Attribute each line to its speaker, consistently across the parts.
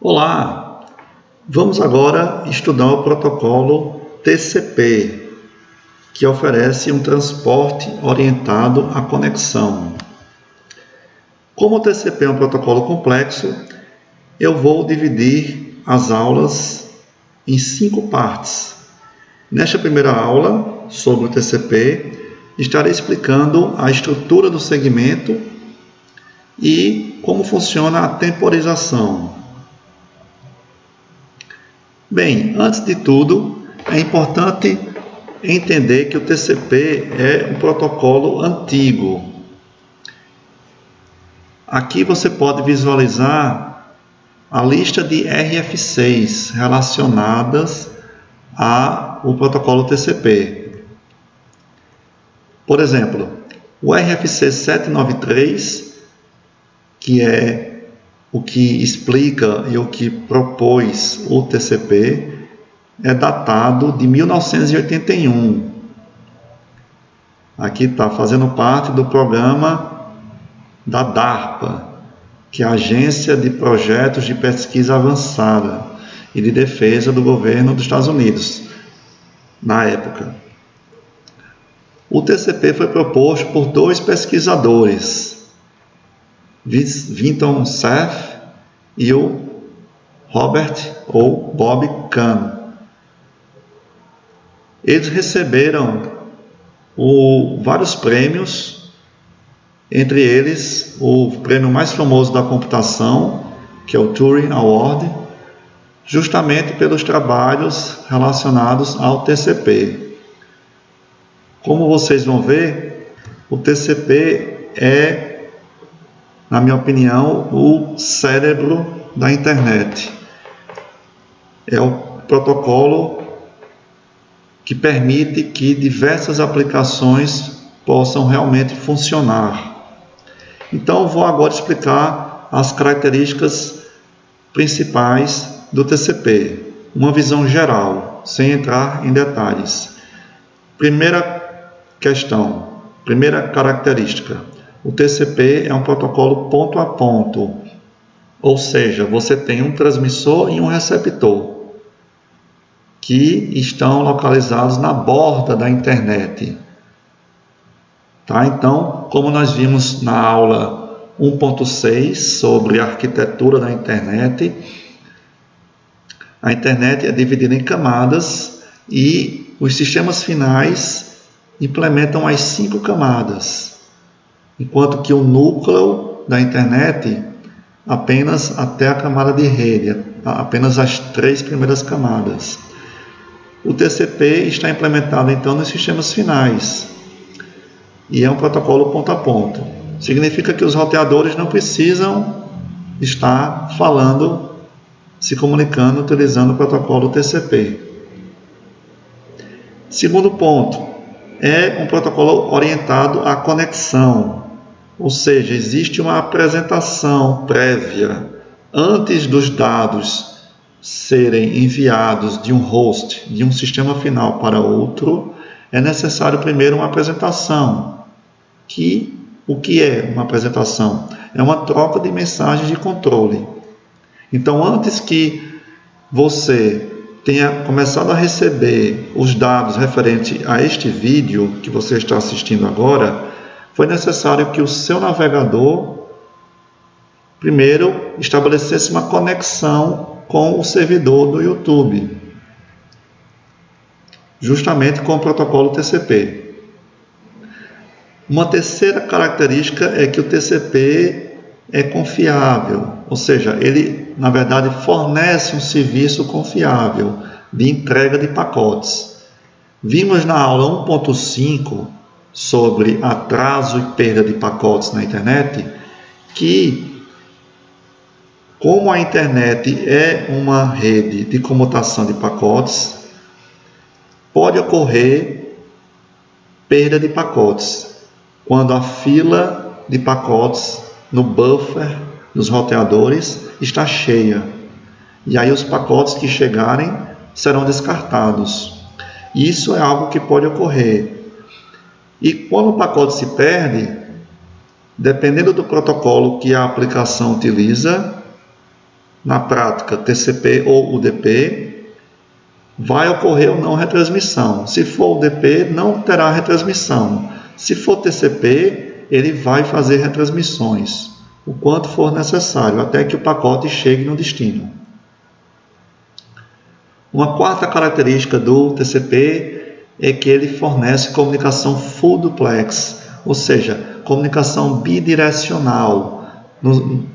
Speaker 1: Olá, vamos agora estudar o protocolo TCP, que oferece um transporte orientado à conexão. Como o TCP é um protocolo complexo, eu vou dividir as aulas em 5 partes. Nesta primeira aula sobre o TCP, estarei explicando a estrutura do segmento e como funciona a temporização. Bem, antes de tudo, é importante entender que o TCP é um protocolo antigo. Aqui você pode visualizar a lista de RFCs relacionadas ao protocolo TCP. Por exemplo, o RFC 793, que é o que explica e o que propôs o TCP, é datado de 1981. Aqui está fazendo parte do programa da DARPA, que é a Agência de Projetos de Pesquisa Avançada e de Defesa do Governo dos Estados Unidos, na época. O TCP foi proposto por 2 pesquisadores, Vinton Cerf e o Robert ou Bob Kahn. Eles receberam vários prêmios, entre eles o prêmio mais famoso da computação, que é o Turing Award, justamente pelos trabalhos relacionados ao TCP. Como vocês vão ver, o TCP é, na minha opinião, o cérebro da internet. É o protocolo que permite que diversas aplicações possam realmente funcionar. Então, eu vou agora explicar as características principais do TCP, uma visão geral, sem entrar em detalhes. Primeira questão, primeira característica: o TCP é um protocolo ponto a ponto, ou seja, você tem um transmissor e um receptor que estão localizados na borda da internet. Tá? Então, como nós vimos na aula 1.6 sobre a arquitetura da internet, a internet é dividida em camadas e os sistemas finais implementam as 5 camadas. Enquanto que o núcleo da internet apenas até a camada de rede, apenas as 3 primeiras camadas. O TCP está implementado então nos sistemas finais e é um protocolo ponto a ponto. Significa que os roteadores não precisam estar falando, se comunicando utilizando o protocolo TCP. Segundo ponto, é um protocolo orientado à conexão. Ou seja, existe uma apresentação prévia antes dos dados serem enviados de um host, de um sistema final para outro. É necessário primeiro uma apresentação. O que é uma apresentação? É uma troca de mensagens de controle. Então, antes que você tenha começado a receber os dados referentes a este vídeo que você está assistindo agora, foi necessário que o seu navegador primeiro estabelecesse uma conexão com o servidor do YouTube, justamente com o protocolo TCP. Uma terceira característica é que o TCP é confiável, ou seja, ele, na verdade, fornece um serviço confiável de entrega de pacotes. Vimos na aula 1.5 sobre atraso e perda de pacotes na internet, que como a internet é uma rede de comutação de pacotes, pode ocorrer perda de pacotes, quando a fila de pacotes no buffer dos roteadores está cheia. E aí os pacotes que chegarem serão descartados. Isso é algo que pode ocorrer. E quando o pacote se perde, dependendo do protocolo que a aplicação utiliza, na prática TCP ou UDP, vai ocorrer ou não retransmissão. Se for UDP, não terá retransmissão. Se for TCP, ele vai fazer retransmissões, o quanto for necessário, até que o pacote chegue no destino. Uma quarta característica do TCP é que ele fornece comunicação full duplex, ou seja, comunicação bidirecional,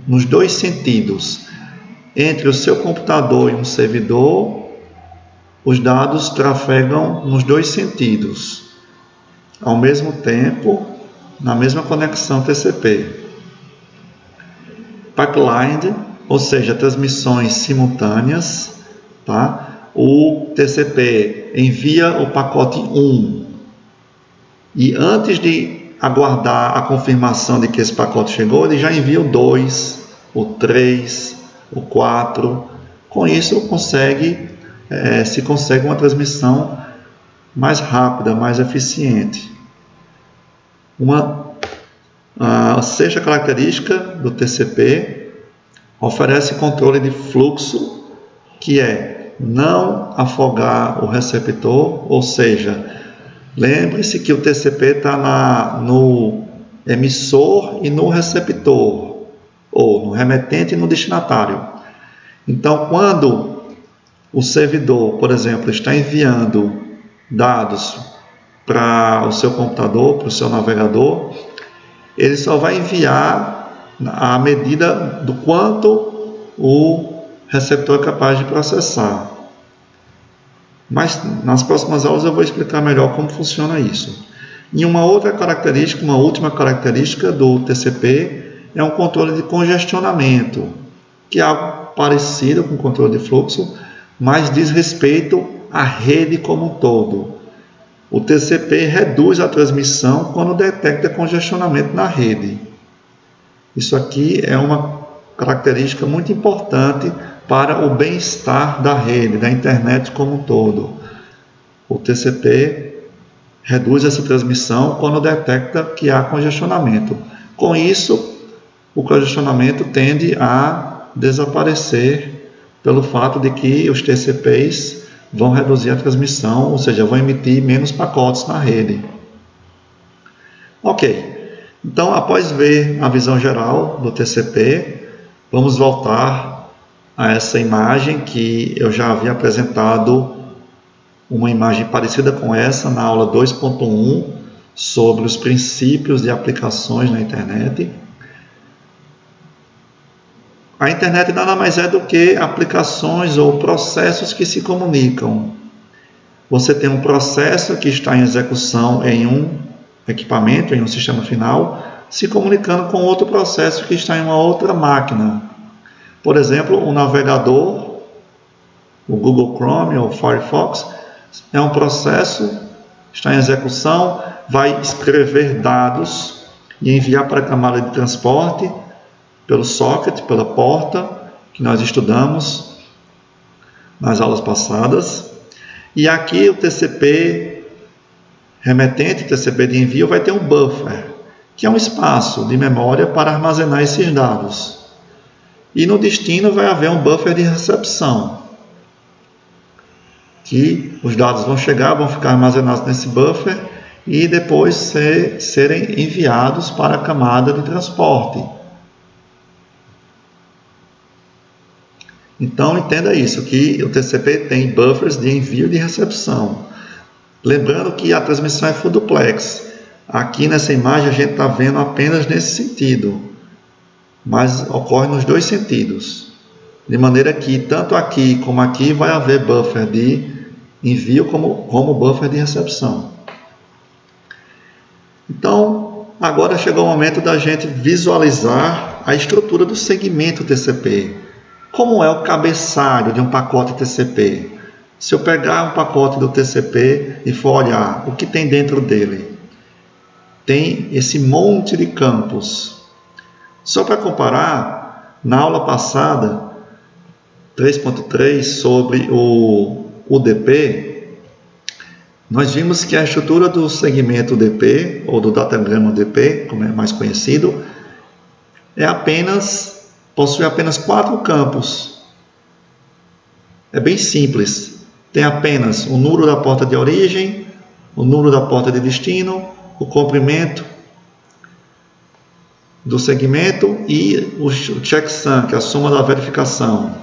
Speaker 1: nos dois sentidos. Entre o seu computador e um servidor, os dados trafegam nos dois sentidos, ao mesmo tempo, na mesma conexão TCP. Pipeline, ou seja, transmissões simultâneas, tá? O TCP envia o pacote 1 e antes de aguardar a confirmação de que esse pacote chegou, ele já envia o 2, o 3, o 4. Com isso se consegue uma transmissão mais rápida, mais eficiente. A sexta característica do TCP oferece controle de fluxo, que é não afogar o receptor, ou seja, lembre-se que o TCP está no emissor e no receptor, ou no remetente e no destinatário. Então, quando o servidor, por exemplo, está enviando dados para o seu computador, para o seu navegador, ele só vai enviar à medida do quanto o receptor é capaz de processar. Mas nas próximas aulas eu vou explicar melhor como funciona isso. E uma outra característica, uma última característica do TCP é um controle de congestionamento, que é algo parecido com o controle de fluxo, mas diz respeito à rede como um todo. O TCP reduz a transmissão quando detecta congestionamento na rede. Isso aqui é uma característica muito importante para o bem-estar da rede, da internet como um todo. O TCP reduz essa transmissão quando detecta que há congestionamento. Com isso, o congestionamento tende a desaparecer pelo fato de que os TCPs vão reduzir a transmissão, ou seja, vão emitir menos pacotes na rede. Ok, então após ver a visão geral do TCP, vamos voltar a essa imagem que eu já havia apresentado, uma imagem parecida com essa na aula 2.1 sobre os princípios de aplicações na internet. A internet nada mais é do que aplicações ou processos que se comunicam. Você tem um processo que está em execução em um equipamento, em um sistema final, se comunicando com outro processo que está em uma outra máquina. Por exemplo, o navegador, o Google Chrome ou Firefox, é um processo, está em execução, vai escrever dados e enviar para a camada de transporte pelo socket, pela porta, que nós estudamos nas aulas passadas. E aqui o TCP remetente, TCP de envio, vai ter um buffer, que é um espaço de memória para armazenar esses dados. E no destino vai haver um buffer de recepção, que os dados vão chegar, vão ficar armazenados nesse buffer e depois serem enviados para a camada de transporte. Então entenda isso, que o TCP tem buffers de envio e de recepção. Lembrando que a transmissão é full duplex. Aqui nessa imagem a gente está vendo apenas nesse sentido, mas ocorre nos dois sentidos. De maneira que tanto aqui como aqui vai haver buffer de envio como buffer de recepção. Então, agora chegou o momento da gente visualizar a estrutura do segmento TCP. Como é o cabeçalho de um pacote TCP? Se eu pegar um pacote do TCP e for olhar o que tem dentro dele, tem esse monte de campos. Só para comparar, na aula passada, 3.3, sobre o UDP, nós vimos que a estrutura do segmento UDP, ou do datagrama UDP, como é mais conhecido, possui apenas 4 campos. é bem simples. Tem apenas o número da porta de origem, o número da porta de destino, o comprimento do segmento e o checksum, que é a soma da verificação,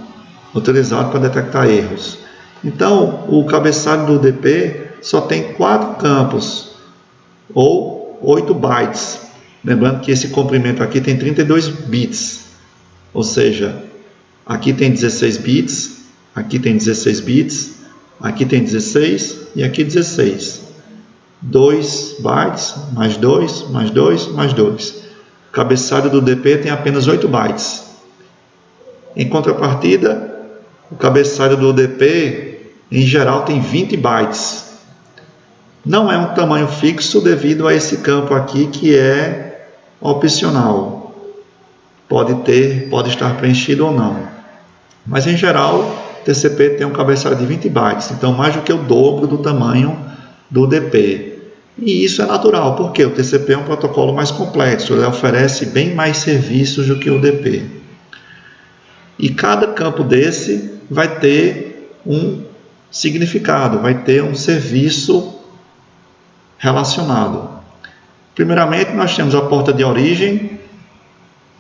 Speaker 1: utilizado para detectar erros. Então, o cabeçalho do UDP só tem 4 campos, ou 8 bytes. Lembrando que esse comprimento aqui tem 32 bits, ou seja, aqui tem 16 bits, aqui tem 16 bits, aqui tem 16 e aqui 16. 2 bytes, mais 2, mais 2, mais 2. O cabeçalho do DP tem apenas 8 bytes. Em contrapartida, o cabeçalho do UDP, em geral, tem 20 bytes. Não é um tamanho fixo devido a esse campo aqui que é opcional. Pode estar preenchido ou não. Mas, em geral, o TCP tem um cabeçalho de 20 bytes, então mais do que o dobro do tamanho do UDP. E isso é natural, porque o TCP é um protocolo mais complexo, ele oferece bem mais serviços do que o UDP. E cada campo desse vai ter um significado, vai ter um serviço relacionado. Primeiramente, nós temos a porta de origem,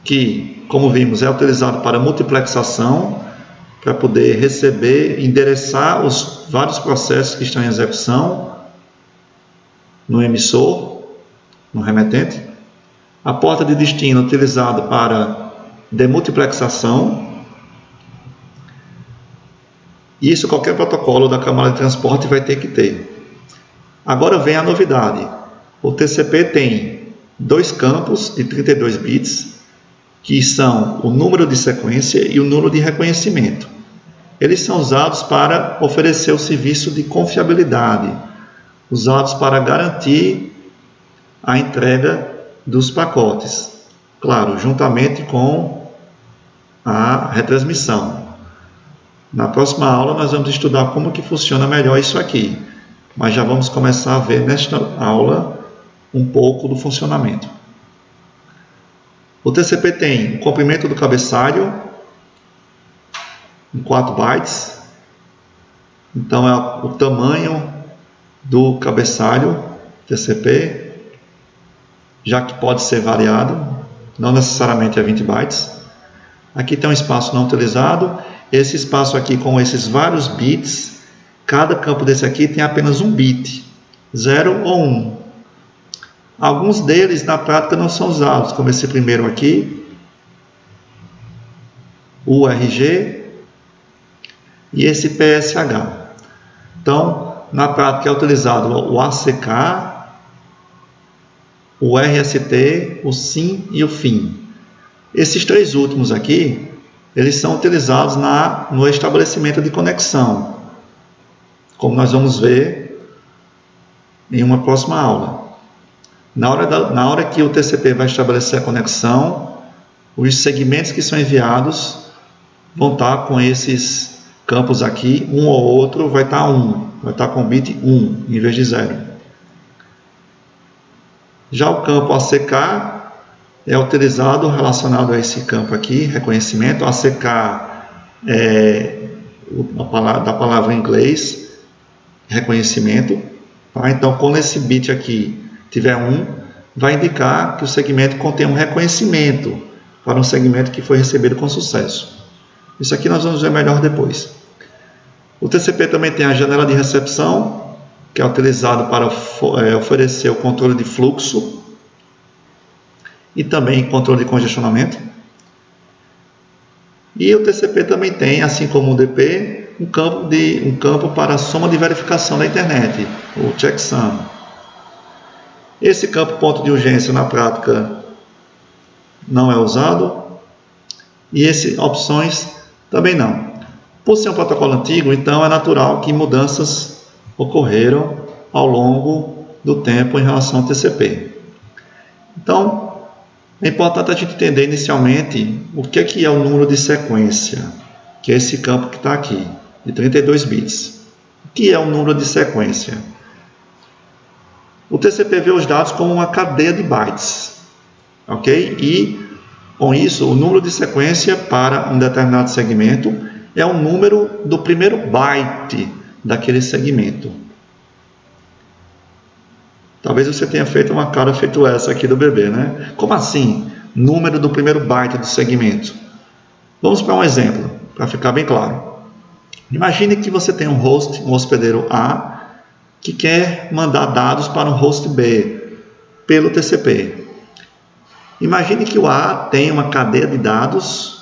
Speaker 1: que, como vimos, é utilizado para multiplexação, para poder receber, endereçar os vários processos que estão em execução no emissor, no remetente. A porta de destino utilizada para demultiplexação. Isso qualquer protocolo da camada de transporte vai ter que ter. Agora vem a novidade. O TCP tem 2 campos de 32 bits, que são o número de sequência e o número de reconhecimento. Eles são usados para oferecer o serviço de confiabilidade, usados para garantir a entrega dos pacotes, claro, juntamente com a retransmissão. Na próxima aula nós vamos estudar como que funciona melhor isso aqui, mas já vamos começar a ver nesta aula um pouco do funcionamento. O TCP tem o comprimento do cabeçalho em 4 bytes, então é o tamanho do cabeçalho TCP, já que pode ser variado, não necessariamente é 20 bytes. Aqui tem um espaço não utilizado, esse espaço aqui com esses vários bits, cada campo desse aqui tem apenas um bit, 0 ou 1. Alguns deles na prática não são usados, como esse primeiro aqui, o URG e esse PSH. Então, na prática é utilizado o ACK, o RST, o SYN e o FIN. Esses 3 últimos aqui, eles são utilizados no estabelecimento de conexão, como nós vamos ver em uma próxima aula. Na hora que o TCP vai estabelecer a conexão, os segmentos que são enviados vão estar com esses campos aqui, um ou outro vai estar 1, vai estar com bit 1 em vez de 0. Já o campo ACK é utilizado relacionado a esse campo aqui, reconhecimento. ACK é da palavra em inglês, reconhecimento. Tá? Então, quando esse bit aqui tiver 1, vai indicar que o segmento contém um reconhecimento para um segmento que foi recebido com sucesso. Isso aqui nós vamos ver melhor depois. O TCP também tem a janela de recepção, que é utilizado para oferecer o controle de fluxo e também controle de congestionamento. E o TCP também tem, assim como o UDP, um campo para a soma de verificação da internet, o checksum. Esse campo ponto de urgência na prática não é usado e esse opções também não. Por ser um protocolo antigo, então é natural que mudanças ocorreram ao longo do tempo em relação ao TCP. Então, é importante a gente entender inicialmente o que é o número de sequência, que é esse campo que está aqui, de 32 bits. O que é o número de sequência? O TCP vê os dados como uma cadeia de bytes, ok? E, com isso, o número de sequência para um determinado segmento é o número do primeiro byte daquele segmento. Talvez você tenha feito uma cara feito essa aqui do bebê, né? Como assim? Número do primeiro byte do segmento. Vamos para um exemplo, para ficar bem claro. Imagine que você tem um host, um hospedeiro A, que quer mandar dados para um host B pelo TCP. Imagine que o A tem uma cadeia de dados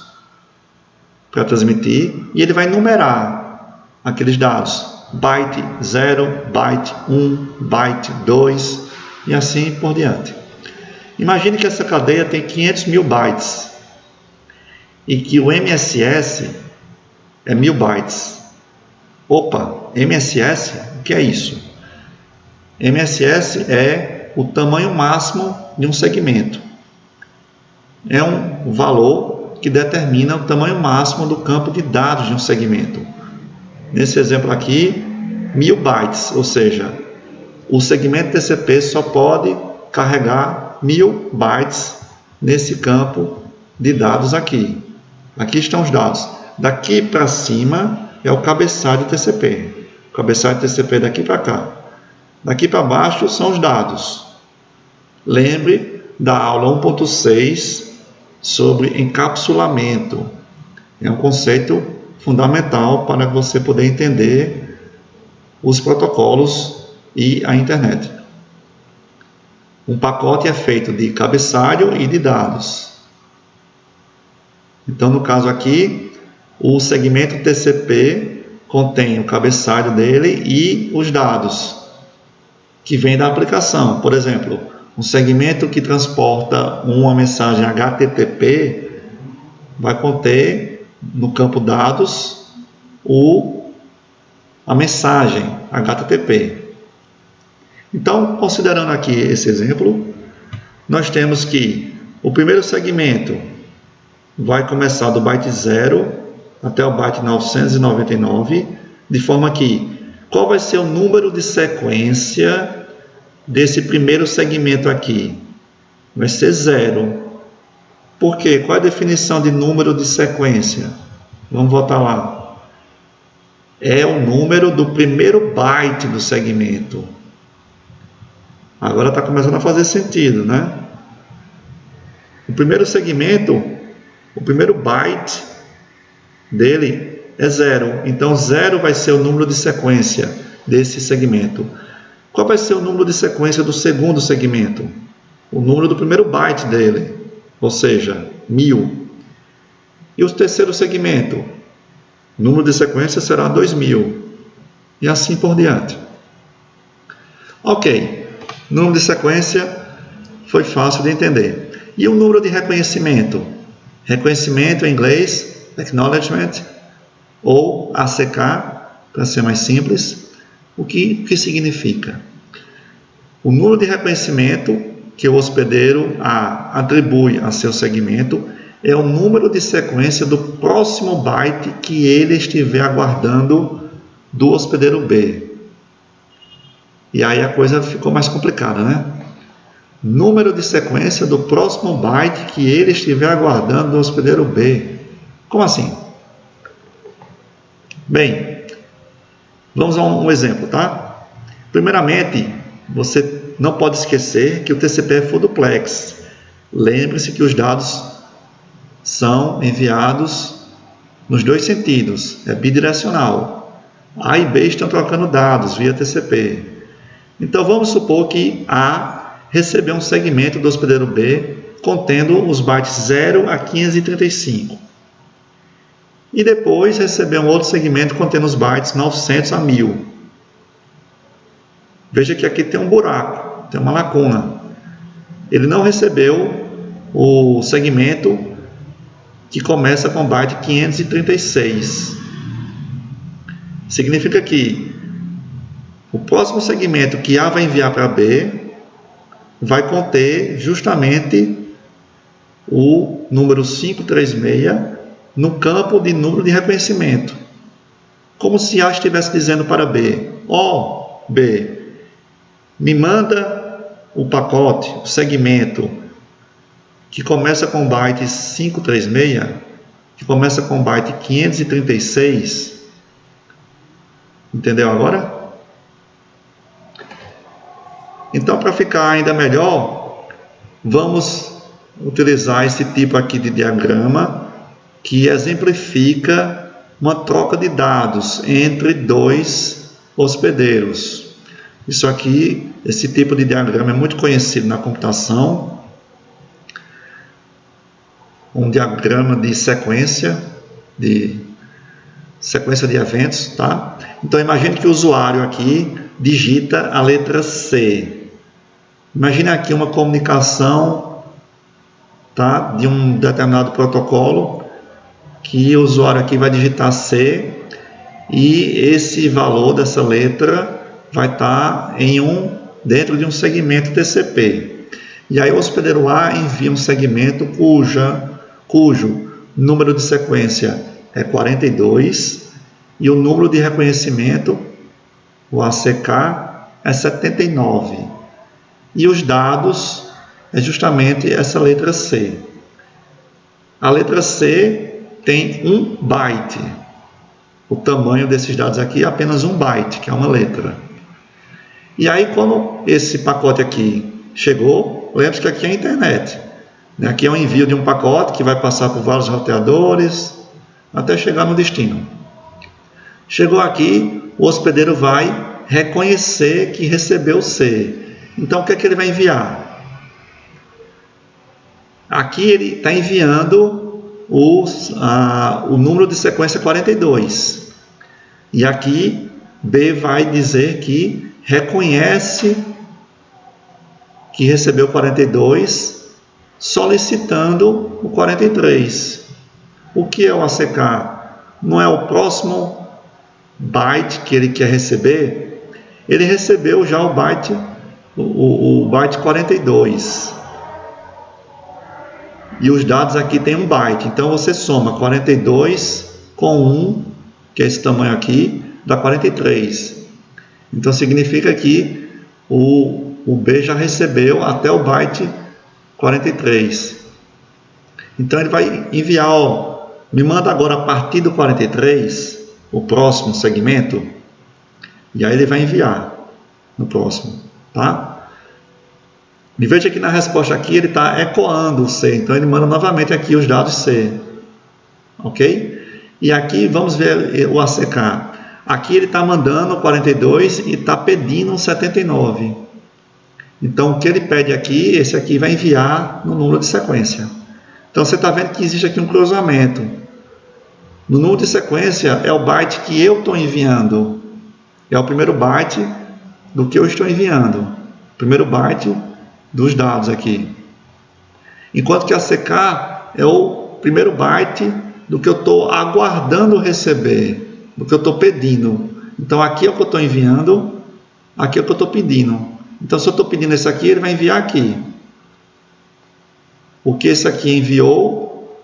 Speaker 1: para transmitir e ele vai numerar aqueles dados. Byte 0, byte 1, byte 2 e assim por diante. Imagine que essa cadeia tem 500 mil bytes e que o MSS é 1000 bytes. Opa, MSS, o que é isso? MSS é o tamanho máximo de um segmento. É um valor que determina o tamanho máximo do campo de dados de um segmento. Nesse exemplo aqui, 1000 bytes, ou seja, o segmento TCP só pode carregar 1000 bytes nesse campo de dados aqui. Aqui estão os dados. Daqui para cima é o cabeçalho TCP. O cabeçalho TCP daqui para cá. Daqui para baixo são os dados. Lembre da aula 1.6 sobre encapsulamento. É um conceito fundamental para você poder entender os protocolos e a internet. Um pacote é feito de cabeçalho e de dados. Então, no caso aqui, o segmento TCP contém o cabeçalho dele e os dados que vêm da aplicação. Por exemplo, um segmento que transporta uma mensagem HTTP vai conter no campo dados a mensagem HTTP. Então, considerando aqui esse exemplo, nós temos que o primeiro segmento vai começar do byte 0 até o byte 999, de forma que qual vai ser o número de sequência desse primeiro segmento aqui? Vai ser 0. Por quê? Qual é a definição de número de sequência? Vamos voltar lá. É o número do primeiro byte do segmento. Agora está começando a fazer sentido, né? O primeiro segmento, o primeiro byte dele é 0. Então 0 vai ser o número de sequência desse segmento. Qual vai ser o número de sequência do segundo segmento? O número do primeiro byte dele, ou seja, 1000. E o terceiro segmento? O número de sequência será 2000. E assim por diante. Ok. Número de sequência foi fácil de entender. E o número de reconhecimento? Reconhecimento em inglês, Acknowledgement, ou ACK, para ser mais simples. O que significa? O número de reconhecimento que o hospedeiro A atribui a seu segmento é o número de sequência do próximo byte que ele estiver aguardando do hospedeiro B. E aí a coisa ficou mais complicada, né? Número de sequência do próximo byte que ele estiver aguardando do hospedeiro B. Como assim? Bem, vamos a um exemplo, tá? Primeiramente, você não pode esquecer que o TCP é full duplex. Lembre-se que os dados são enviados nos dois sentidos, é bidirecional. A e B estão trocando dados via TCP. Então vamos supor que A recebeu um segmento do hospedeiro B contendo os bytes 0 a 535. E depois recebeu um outro segmento contendo os bytes 900 a 1000. Veja que aqui tem um buraco, tem uma lacuna. Ele não recebeu o segmento que começa com o byte 536. Significa que o próximo segmento que A vai enviar para B vai conter justamente o número 536 no campo de número de reconhecimento. Como se A estivesse dizendo para B: ó, B, me manda o pacote, o segmento que começa com o byte 536 que começa com o byte 536. Entendeu agora? Então, para ficar ainda melhor, vamos utilizar esse tipo aqui de diagrama que exemplifica uma troca de dados entre dois hospedeiros. Isso aqui, esse tipo de diagrama é muito conhecido na computação. Um diagrama de sequência de eventos, tá? Então imagine que o usuário aqui digita a letra C. Imagine aqui uma comunicação, tá, de um determinado protocolo, que o usuário aqui vai digitar C e esse valor dessa letra vai estar dentro de um segmento TCP. E aí o hospedeiro A envia um segmento cujo número de sequência é 42 e o número de reconhecimento, o ACK, é 79. E os dados é justamente essa letra C. A letra C tem 1 byte. O tamanho desses dados aqui é apenas 1 byte, que é uma letra. E aí, quando esse pacote aqui chegou, lembre-se que aqui é a internet. Aqui é o envio de um pacote que vai passar por vários roteadores até chegar no destino. Chegou aqui, o hospedeiro vai reconhecer que recebeu C. Então, o que é que ele vai enviar? Aqui ele está enviando o número de sequência 42. E aqui B vai dizer que reconhece que recebeu 42, solicitando o 43. O que é o ACK? Não é o próximo byte que ele quer receber? Ele recebeu já o byte 42. E os dados aqui tem 1 byte. Então você soma 42 com 1, que é esse tamanho aqui, dá 43. Então significa que o B já recebeu até o byte 43. Então ele vai enviar, me manda agora a partir do 43, o próximo segmento, e aí ele vai enviar no próximo, tá? E veja que na resposta aqui ele está ecoando o C, então ele manda novamente aqui os dados C, ok? E aqui vamos ver o ACK. Aqui ele está mandando 42 e está pedindo um 79. Então o que ele pede aqui, esse aqui vai enviar no número de sequência. Então você está vendo que existe aqui um cruzamento. No número de sequência é o byte que eu estou enviando. É o primeiro byte do que eu estou enviando. Primeiro byte dos dados aqui. Enquanto que a CK é o primeiro byte do que eu estou aguardando receber, do que eu estou pedindo. Então aqui é o que eu estou enviando, aqui é o que eu estou pedindo. Então se eu estou pedindo esse aqui, ele vai enviar aqui. O que esse aqui enviou,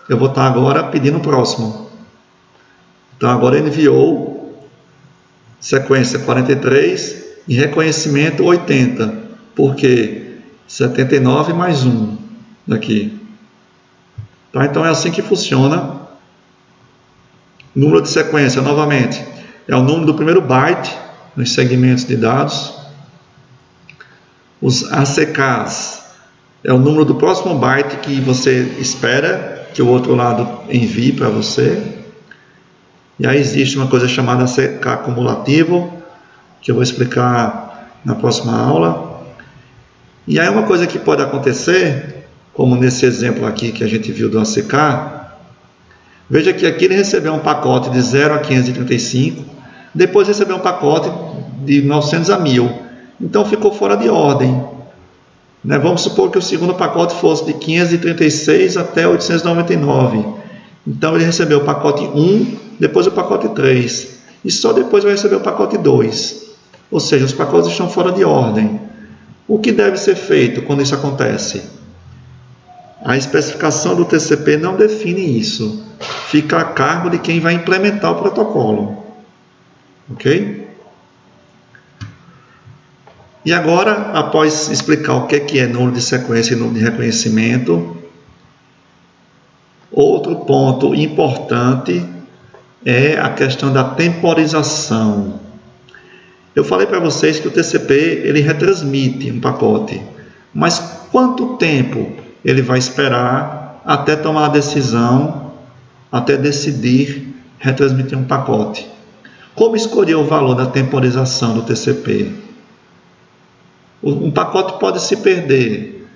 Speaker 1: eu vou estar agora pedindo o próximo. Então agora ele enviou sequência 43 e reconhecimento 80. Porque 79 mais 1 daqui. Tá? Então é assim que funciona. Número de sequência, novamente, é o número do primeiro byte nos segmentos de dados. Os ACKs é o número do próximo byte que você espera que o outro lado envie para você. E aí existe uma coisa chamada ACK cumulativo, que eu vou explicar na próxima aula. E aí uma coisa que pode acontecer, como nesse exemplo aqui que a gente viu do ACK, veja que aqui ele recebeu um pacote de 0 a 535, depois recebeu um pacote de 900 a 1000, então ficou fora de ordem. Vamos supor que o segundo pacote fosse de 536 até 899, então ele recebeu o pacote 1, depois o pacote 3, e só depois vai receber o pacote 2, ou seja, os pacotes estão fora de ordem. O que deve ser feito quando isso acontece? A especificação do TCP não define isso. Fica a cargo de quem vai implementar o protocolo. Ok? E agora, após explicar o que é número de sequência e número de reconhecimento, Outro ponto importante é a questão da temporização. Eu falei para vocês que o TCP ele retransmite um pacote, mas quanto tempo ele vai esperar até tomar a decisão, até decidir retransmitir um pacote? Como escolher o valor da temporização do TCP? Um pacote pode se perder,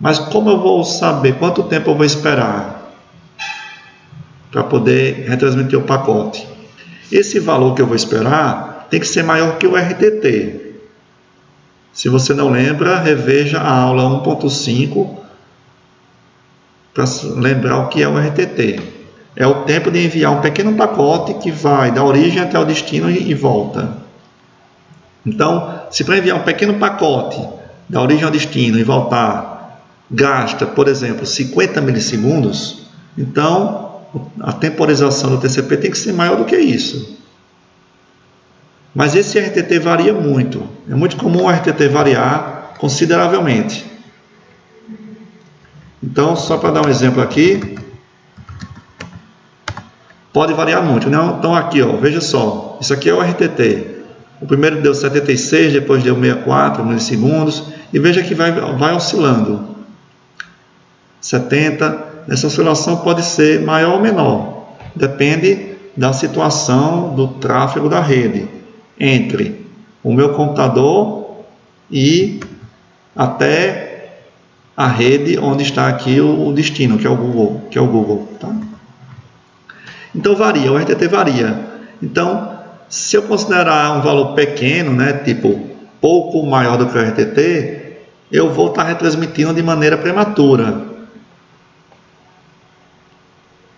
Speaker 1: mas como eu vou saber quanto tempo eu vou esperar para poder retransmitir o pacote? Esse valor que eu vou esperar tem que ser maior que o RTT. Se você não lembra, reveja a aula 1.5 para lembrar o que é o RTT. É o tempo de enviar um pequeno pacote que vai da origem até o destino e volta. Então, se para enviar um pequeno pacote da origem ao destino e voltar gasta, por exemplo, 50 milissegundos, então a temporização do TCP tem que ser maior do que isso. Mas esse RTT varia muito. É muito comum o RTT variar consideravelmente. Então, só para dar um exemplo aqui, pode variar muito, né? Então aqui, ó, veja só, isso aqui é o RTT. O primeiro deu 76, depois deu 64 milissegundos, e veja que vai oscilando. 70, essa oscilação pode ser maior ou menor, depende da situação do tráfego da rede, entre o meu computador e até a rede onde está aqui o destino, que é o Google, tá? Então varia, o RTT varia. Então, se eu considerar um valor pequeno, né, tipo pouco maior do que o RTT, eu vou estar retransmitindo de maneira prematura.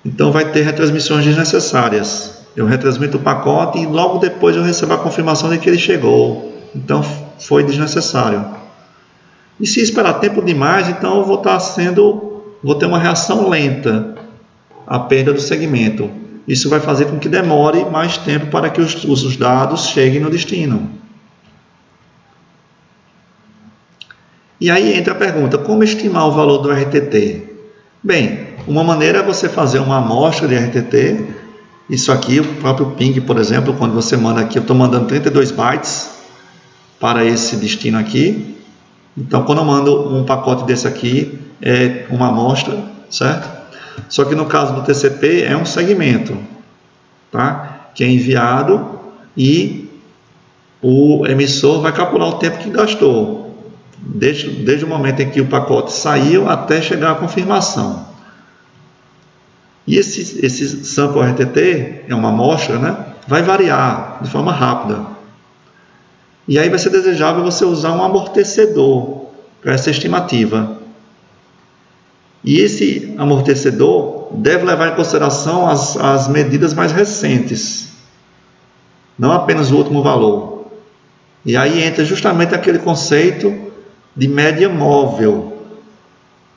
Speaker 1: Então vai ter retransmissões desnecessárias. Eu retransmito o pacote e logo depois eu recebo a confirmação de que ele chegou. Então foi desnecessário. E se esperar tempo demais, então eu vou ter uma reação lenta à perda do segmento. Isso vai fazer com que demore mais tempo para que os dados cheguem no destino. E aí entra a pergunta, como estimar o valor do RTT? Bem, uma maneira é você fazer uma amostra de RTT. Isso aqui, o próprio ping, por exemplo, quando você manda aqui, eu estou mandando 32 bytes para esse destino aqui. Então, quando eu mando um pacote desse aqui, é uma amostra, certo? Só que no caso do TCP é um segmento, tá? Que é enviado e o emissor vai calcular o tempo que gastou, desde o momento em que o pacote saiu até chegar à confirmação. E esse sample RTT, é uma amostra, né? Vai variar de forma rápida. E aí vai ser desejável você usar um amortecedor para essa estimativa. E esse amortecedor deve levar em consideração as medidas mais recentes, não apenas o último valor. E aí entra justamente aquele conceito de média móvel,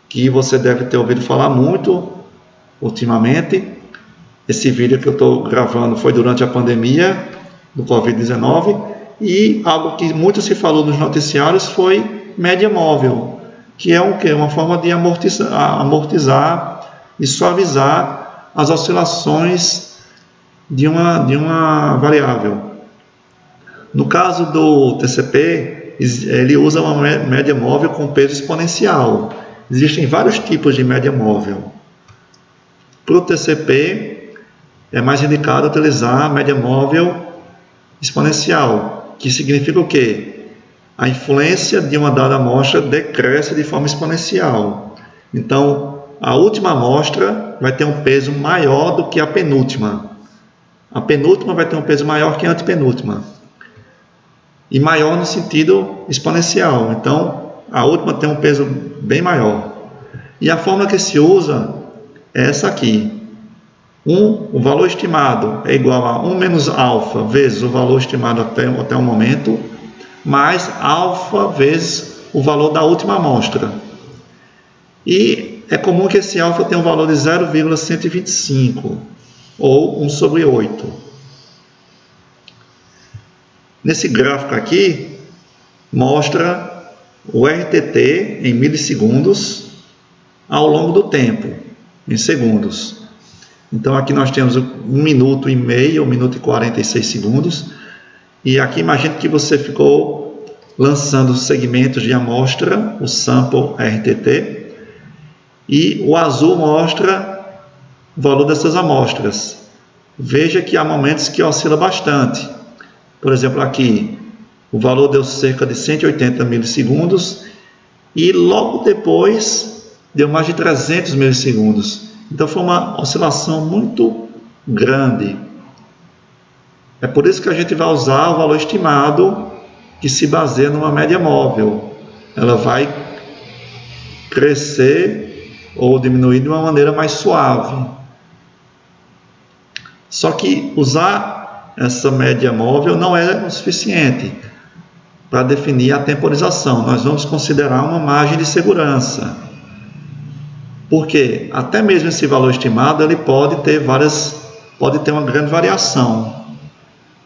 Speaker 1: que você deve ter ouvido falar muito ultimamente. Esse vídeo que eu estou gravando foi durante a pandemia do Covid-19, e algo que muito se falou nos noticiários foi média móvel, que é o quê? Uma forma de amortizar e suavizar as oscilações de uma variável. No caso do TCP, ele usa uma média móvel com peso exponencial. Existem vários tipos de média móvel. Para o TCP, é mais indicado utilizar a média móvel exponencial, que significa o quê? A influência de uma dada amostra decresce de forma exponencial. Então, a última amostra vai ter um peso maior do que a penúltima. A penúltima vai ter um peso maior que a antepenúltima. E maior no sentido exponencial. Então, a última tem um peso bem maior. E a fórmula que se usa é essa aqui. O valor estimado é igual a 1 menos alfa vezes o valor estimado até o momento, mais alfa vezes o valor da última amostra. E é comum que esse alfa tenha um valor de 0,125, ou 1 sobre 8. Nesse gráfico aqui, mostra o RTT em milissegundos ao longo do tempo. em segundos. Então aqui nós temos 1 minuto e meio, 1 minuto e 46 segundos. E aqui imagine que você ficou lançando segmentos de amostra, o sample RTT, e o azul mostra o valor dessas amostras. Veja que há momentos que oscila bastante. Por exemplo, aqui o valor deu cerca de 180 milissegundos e logo depois deu mais de 300 milissegundos. Então foi uma oscilação muito grande. É por isso que a gente vai usar o valor estimado, que se baseia numa média móvel. Ela vai crescer ou diminuir de uma maneira mais suave. Só que usar essa média móvel não é o suficiente para definir a temporização. Nós vamos considerar uma margem de segurança. Porque até mesmo esse valor estimado ele pode ter uma grande variação.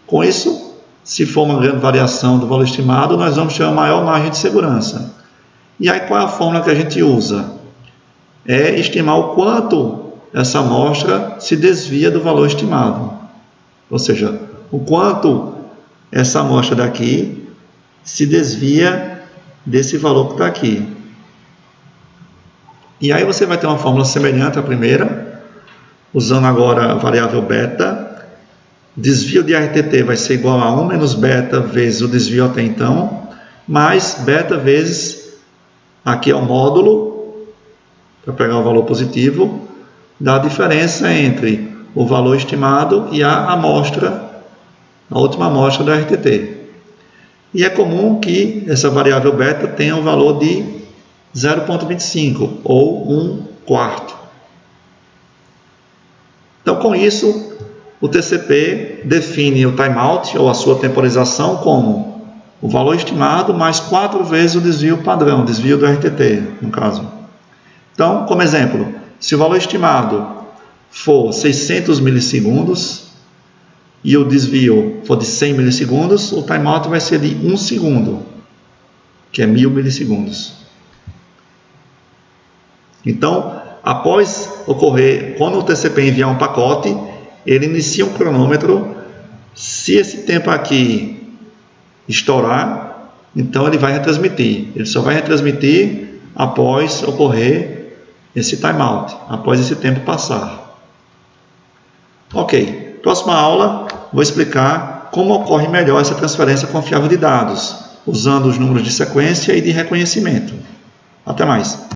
Speaker 1: Com isso, se for uma grande variação do valor estimado, nós vamos ter uma maior margem de segurança. E aí qual é a fórmula que a gente usa? É estimar o quanto essa amostra se desvia do valor estimado. Ou seja, o quanto essa amostra daqui se desvia desse valor que está aqui. E aí você vai ter uma fórmula semelhante à primeira, usando agora a variável beta. Desvio de RTT vai ser igual a 1 menos beta vezes o desvio até então, mais beta vezes, aqui é o módulo, para pegar o valor positivo, da diferença entre o valor estimado e a amostra, a última amostra da RTT. E é comum que essa variável beta tenha um valor de 0,25 ou 1/4. Então, com isso, o TCP define o timeout ou a sua temporização como o valor estimado mais 4 vezes o desvio padrão, o desvio do RTT, no caso. Então, como exemplo, se o valor estimado for 600 milissegundos e o desvio for de 100 milissegundos, o timeout vai ser de 1 segundo, que é 1000 milissegundos. Então, após ocorrer, quando o TCP enviar um pacote, ele inicia um cronômetro. Se esse tempo aqui estourar, então ele vai retransmitir. Ele só vai retransmitir após ocorrer esse timeout, após esse tempo passar. Ok, próxima aula vou explicar como ocorre melhor essa transferência confiável de dados, usando os números de sequência e de reconhecimento. Até mais!